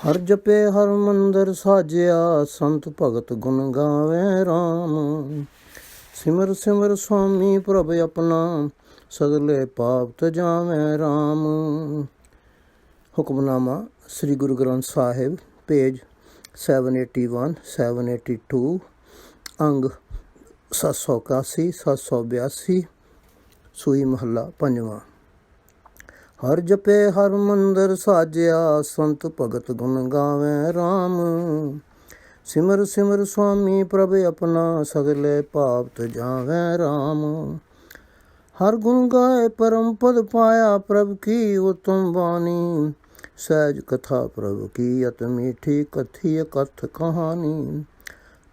ਹਰ ਜਪੇ ਹਰ ਮੰਦਰ ਸਾਜਿਆ, ਸੰਤ ਭਗਤ ਗੁਣ ਗਾਵੇ ਰਾਮ। ਸਿਮਰ ਸਿਮਰ ਸੁਆਮੀ ਪ੍ਰਭ ਆਪਣਾ, ਸਗਲੇ ਪਾਪ ਤਜਾਵੇਂ ਰਾਮ। ਹੁਕਮਨਾਮਾ ਸ੍ਰੀ ਗੁਰੂ ਗ੍ਰੰਥ ਸਾਹਿਬ, ਪੇਜ 781, 782, ਅੰਗ 781, 782, ਸੂਈ ਮਹੱਲਾ ਪੰਜਵਾਂ। ਹਰ ਜਪੇ ਹਰ ਮੰਦਰ ਸਾਜਿਆ, ਸੰਤ ਭਗਤ ਗੁਣ ਗਾਵੇਂ ਰਾਮ। ਸਿਮਰ ਸਿਮਰ ਸੁਆਮੀ ਪ੍ਰਭ ਆਪਣਾ, ਸਗਲੇ ਪਾਪ ਤਜਾਵੇਂ ਰਾਮ। ਹਰ ਗੁਣ ਗਾਏ ਪਰਮ ਪਦ ਪਾਇਆ, ਪ੍ਰਭ ਕੀ ਉਤਮ ਬਾਣੀ। ਸਹਿਜ ਕਥਾ ਪ੍ਰਭ ਕੀ ਅਤ ਮੀਠੀ, ਕਥੀ ਕਥ ਕਹਾਣੀ।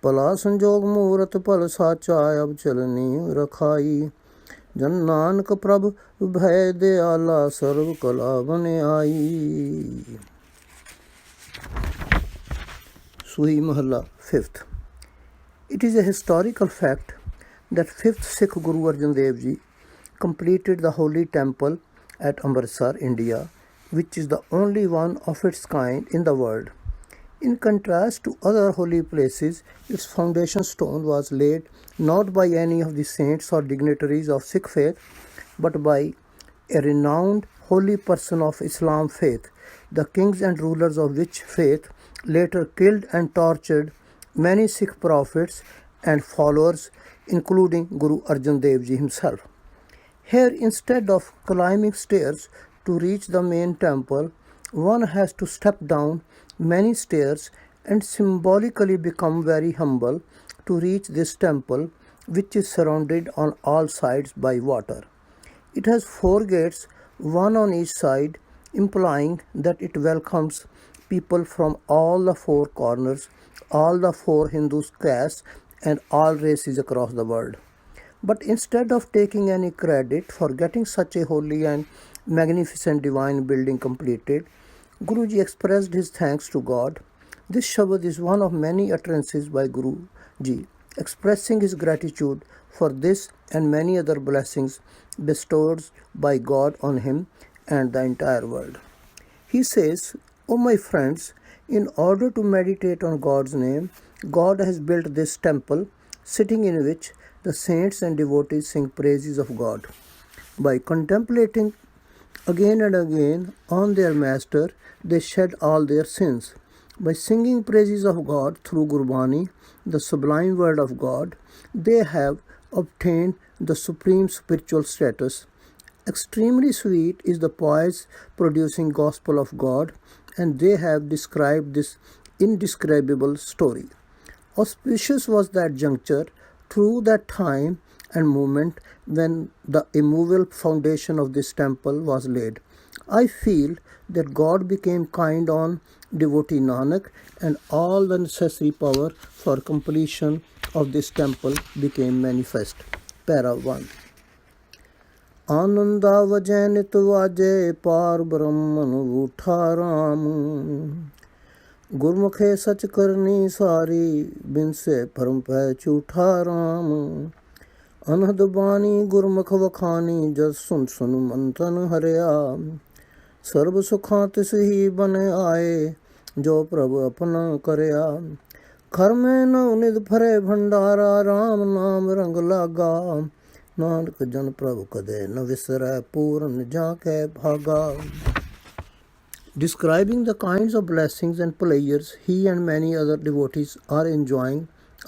ਭਲਾ ਸੰਜੋਗ ਮੂਰਤ ਭਲ ਸਾਚਾ, ਅਬ ਚਲਨੀ ਰਖਾਈ। ਜਨ ਨਾਨਕ ਪ੍ਰਭ ਭੈ ਦਿਆਲਾ, ਸਰਬ ਕਲਾ ਬਨਿਆਈ। ਸੂਈ ਮਹੱਲਾ fifth. It is a historical fact that 5th Sikh Guru Arjan Dev Ji completed the holy temple at Amritsar, India, which is the only one of its kind in the world. In contrast to other holy places, its foundation stone was laid not by any of the saints or dignitaries of Sikh faith, but by a renowned holy person of Islam faith, the kings and rulers of which faith later killed and tortured many Sikh prophets and followers, including Guru Arjan Dev Ji himself. Here, instead of climbing stairs to reach the main temple, one has to step down many stairs and symbolically become very humble to reach this temple, which is surrounded on all sides by water. It has 4 gates, one on each side, implying that it welcomes people from all the 4 corners, all the 4 Hindu castes, and all races across the world. But instead of taking any credit for getting such a holy and magnificent divine building completed, Guruji expressed his thanks to God. This Shabad is one of many utterances by Guruji, expressing his gratitude for this and many other blessings bestowed by God on him and the entire world. He says, "O my friends, in order to meditate on God's name, God has built this temple, sitting in which the saints and devotees sing praises of God. By contemplating again and again on their master, they shed all their sins. By singing praises of God through Gurbani, the sublime word of God, they have obtained the supreme spiritual status. Extremely sweet is the poise producing gospel of God, and they have described this indescribable story. Auspicious was that juncture, through that time and moment when the immovable foundation of this temple was laid. I feel that God became kind on devotee Nanak, and all the necessary power for completion of this temple became manifest." Para 1. Ananda vajay nit vaje, par brahman utha ram. गुरमुखे सच करनी सारी, बिन से भरम पै झूठा राम। अनहद बानी गुरमुख वखानी, जस सुन सुन मंथन हरिया। सर्ब सुखां तिस ही बन आए, जो प्रभु अपना करया। खर में नवनिध फरे भंडारा, राम नाम रंग लागा। नानक जन प्रभु कदे न विसरै, पूरन जाके भागा। Describing the kinds of blessings and pleasures he and many other devotees are enjoying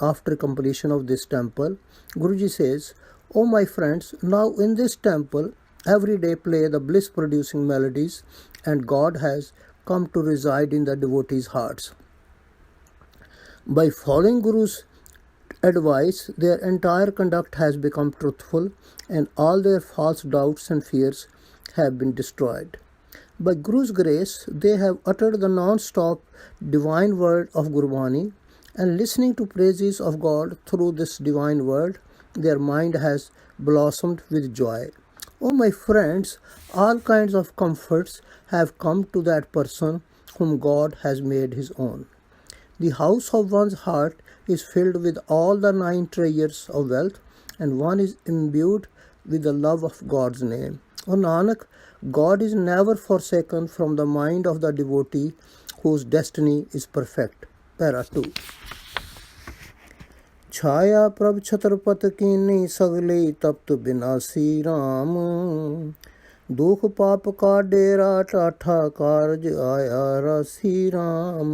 after completion of this temple, Guruji says, "O my friends, now in this temple every day play the bliss-producing melodies, and God has come to reside in the devotees' hearts. By following Guru's advice, their entire conduct has become truthful, and all their false doubts and fears have been destroyed. By Guru's grace, they have uttered the non-stop divine word of Gurbani, and listening to praises of God through this divine word, their mind has blossomed with joy. O my friends, all kinds of comforts have come to that person whom God has made his own. The house of one's heart is filled with all the 9 treasures of wealth, and one is imbued with the love of God's name. O Nanak, God is never forsaken from the mind of the devotee whose destiny is perfect. Para 2. छाया प्रभ छत्रपत कीनी सगले तप्त बिनासी राम दुख पाप का डेरा टाठा कारज आया रासी राम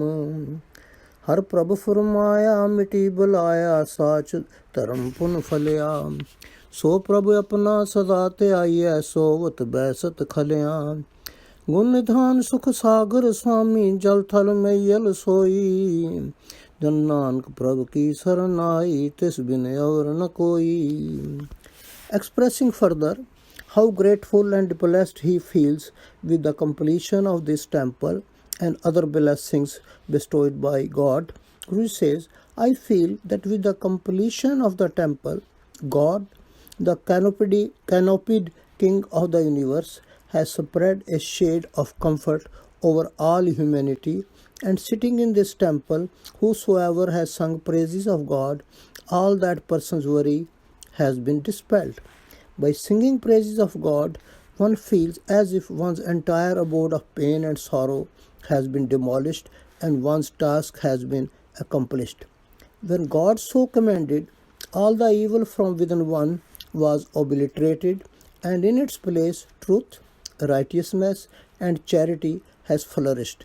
हर प्रभ फरमाया मिटी बुलाया साच धर्म पुन फलिया सो प्रभ अपना सदा त्याइया सोवत बैसत खलिया गुण निधान सुख सागर स्वामी जल थल मैयल सोई जन नानक प्रभु की शरण आई तिस बिन और न कोई. Expressing further how grateful and blessed he feels with the completion of this temple and other blessings bestowed by God, Guru says, I feel that with the completion of the temple, God, the canopied King of the universe, has spread a shade of comfort over all humanity, and sitting in this temple, whosoever has sung praises of God, all that person's worry has been dispelled. By singing praises of God, one feels as if one's entire abode of pain and sorrow has been demolished and one's task has been accomplished. When God so commanded, all the evil from within one was obliterated, and in its place truth, righteousness, and charity has flourished.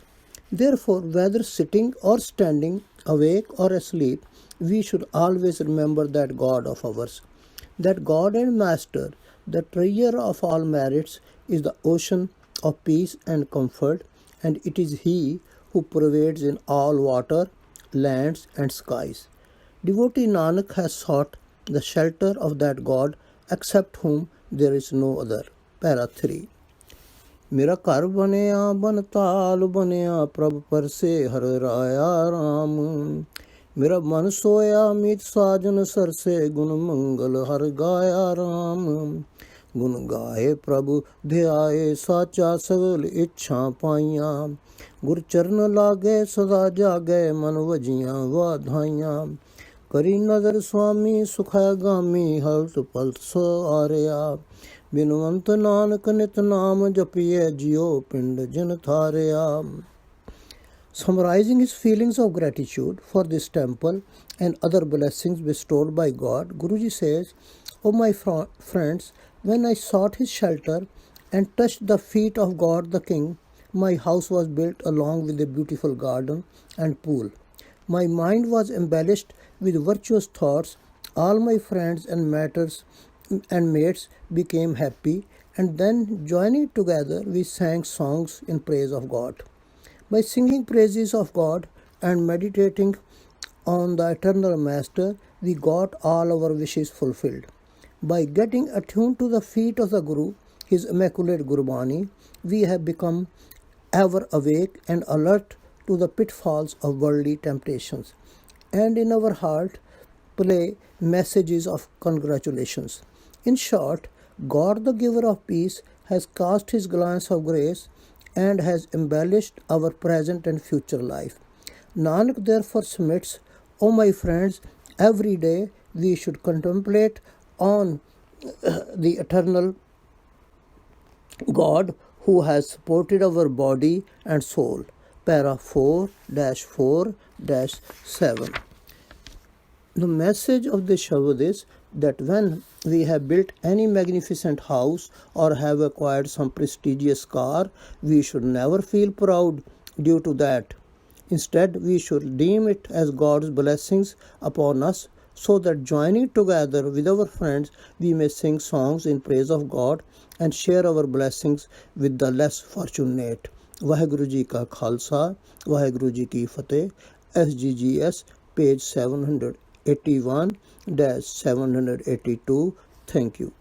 Therefore, whether sitting or standing, awake or asleep, we should always remember that God of ours. That God and Master, the treasure of all merits, is the ocean of peace and comfort, and it is He who pervades in all water, lands, and skies. Devotee Nanak has sought the shelter of that God, except whom there is no other. Para 3. मेरा घर बनया बनताल बनया प्रभ पर से हर राया राम मेरा मन सोया मीत साजन sir से गुण मंगल हर गाया राम गुण गाए प्रभु ध्याए साचा सगल इच्छा पाइया गुर चरण लागे सदा जागे मन वजियां वाधाइयां करी नजर स्वामी सुखा गामी हल्त पल्त सो आरिया बिनवंत नानक नित नाम जपिए जियो पिंड जिन Tharia. Summarizing his feelings of gratitude for this temple and other blessings bestowed by God, Guruji says, O my friends, when I sought his shelter and touched the feet of God the King, my house was built along with a beautiful garden and pool. My mind was embellished with virtuous thoughts. All my friends and mates became happy, and then joining together we sang songs in praise of God. By singing praises of God and meditating on the eternal Master, we got all our wishes fulfilled. By getting attuned to the feet of the Guru, his immaculate Gurbani, we have become ever awake and alert to the pitfalls of worldly temptations, and in our heart play messages of congratulations. In short, God the giver of peace has cast his glance of grace and has embellished our present and future life. Nanak therefore submits, O my friends, every day we should contemplate on the eternal God who has supported our body and soul. Para 4-4-7. The message of this Shabad is that when we have built any magnificent house or have acquired some prestigious car, we should never feel proud due to that. Instead, we should deem it as God's blessings upon us, so that joining together with our friends, we may sing songs in praise of God and share our blessings with the less fortunate. Vaheguru Ji Ka Khalsa, Vaheguru Ji Ki Fateh. SGGS, page 781-782. Thank you.